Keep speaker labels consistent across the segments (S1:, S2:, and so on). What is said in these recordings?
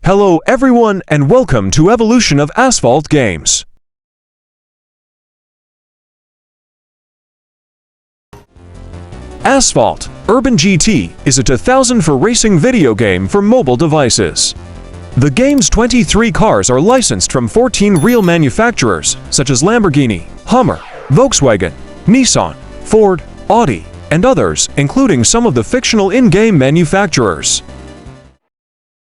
S1: Hello everyone and welcome to Evolution of Asphalt Games. Asphalt Urban GT is a 2004 racing video game for mobile devices. The game's 23 cars are licensed from 14 real manufacturers such as Lamborghini, Hummer, Volkswagen, Nissan, Ford, Audi, and others, including some of the fictional in-game manufacturers.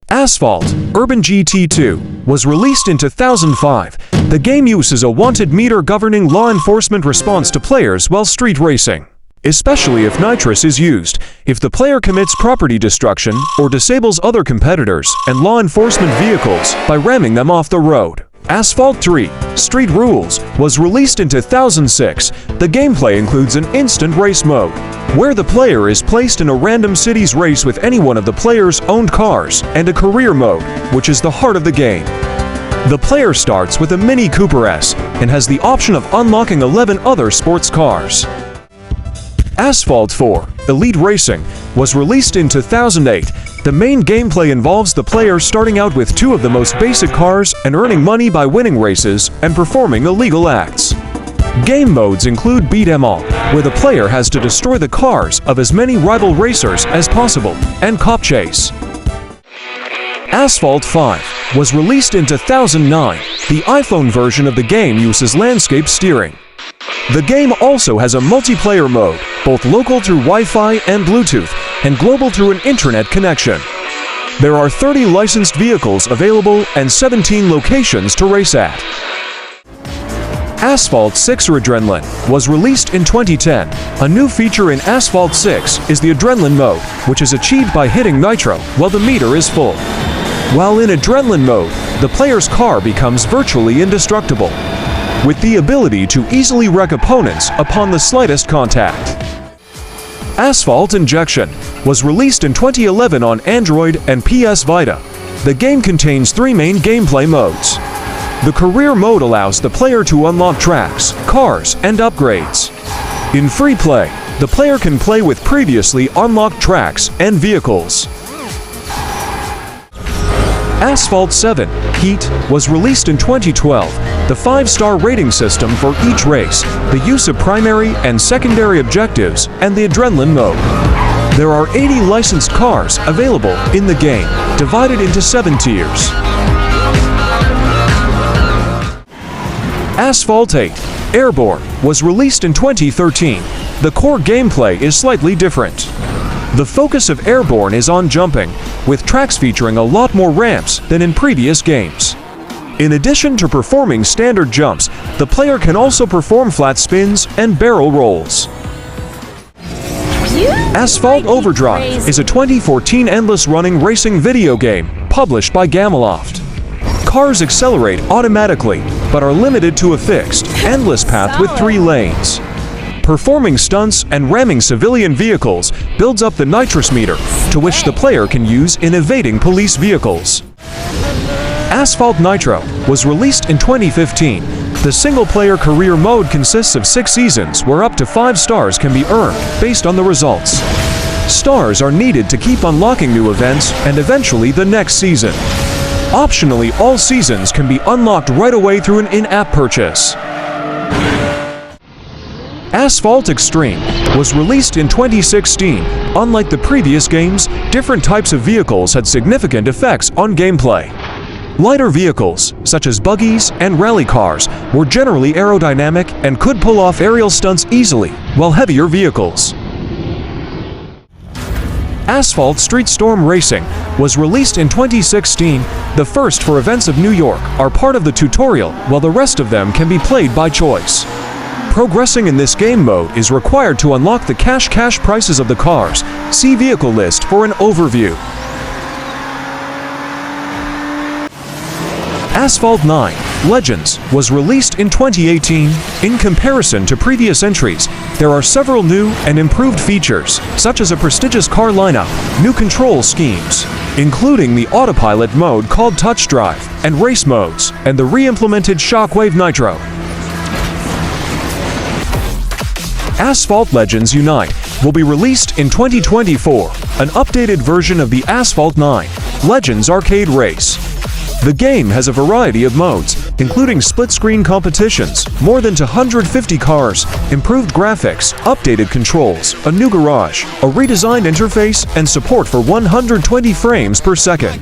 S1: Asphalt Urban GT2 was released in 2005. The game uses a wanted meter governing law enforcement response to players while street racing, especially if nitrous is used, if the player commits property destruction or disables other competitors and law enforcement vehicles by ramming them off the road. Asphalt 3 Street Rules was released in 2006. The gameplay includes an instant race mode, where the player is placed in a random city's race with any one of the player's owned cars, and a career mode, which is the heart of the game. The player starts with a Mini Cooper S and has the option of unlocking 11 other sports cars. Asphalt 4 Elite Racing was released in 2008. The main gameplay involves the player starting out with two of the most basic cars and earning money by winning races and performing illegal acts. Game modes include Beat 'em All, where the player has to destroy the cars of as many rival racers as possible, and Cop Chase. Asphalt 5 was released in 2009. The iPhone version of the game uses landscape steering. The game also has a multiplayer mode, both local through Wi-Fi and Bluetooth, and global through an internet connection. There are 30 licensed vehicles available and 17 locations to race at. Asphalt 6 Adrenaline was released in 2010. A new feature in Asphalt 6 is the Adrenaline mode, which is achieved by hitting nitro while the meter is full. While in Adrenaline mode, the player's car becomes virtually indestructible, with the ability to easily wreck opponents upon the slightest contact. Asphalt Injection was released in 2011 on Android and PS Vita. The game contains three main gameplay modes. The career mode allows the player to unlock tracks, cars, and upgrades. In free play, the player can play with previously unlocked tracks and vehicles. Asphalt 7 Heat was released in 2012. The 5-star rating system for each race, the use of primary and secondary objectives, and the Adrenaline mode. There are 80 licensed cars available in the game, divided into 7 tiers. Asphalt 8 Airborne was released in 2013. The core gameplay is slightly different. The focus of Airborne is on jumping, with tracks featuring a lot more ramps than in previous games. In addition to performing standard jumps, the player can also perform flat spins and barrel rolls. Asphalt Overdrive is a 2014 endless-running racing video game published by Gameloft. Cars accelerate automatically, but are limited to a fixed, endless path with 3 lanes. Performing stunts and ramming civilian vehicles builds up the nitrous meter, to which the player can use in evading police vehicles. Asphalt Nitro was released in 2015. The single-player career mode consists of 6 seasons where up to 5 stars can be earned based on the results. Stars are needed to keep unlocking new events and eventually the next season. Optionally, all seasons can be unlocked right away through an in-app purchase. Asphalt Xtreme was released in 2016. Unlike the previous games, different types of vehicles had significant effects on gameplay. Lighter vehicles, such as buggies and rally cars, were generally aerodynamic and could pull off aerial stunts easily, while heavier vehicles. Asphalt Street Storm Racing was released in 2016. The first 4 events of New York are part of the tutorial, while the rest of them can be played by choice. Progressing in this game mode is required to unlock the cash prices of the cars. See vehicle list for an overview. Asphalt 9 Legends was released in 2018. In comparison to previous entries, there are several new and improved features, such as a prestigious car lineup, new control schemes, including the autopilot mode called Touch Drive, and race modes, and the re-implemented Shockwave Nitro. Asphalt Legends Unite will be released in 2024, an updated version of the Asphalt 9 Legends Arcade Race. The game has a variety of modes, including split-screen competitions, more than 250 cars, improved graphics, updated controls, a new garage, a redesigned interface, and support for 120 frames per second.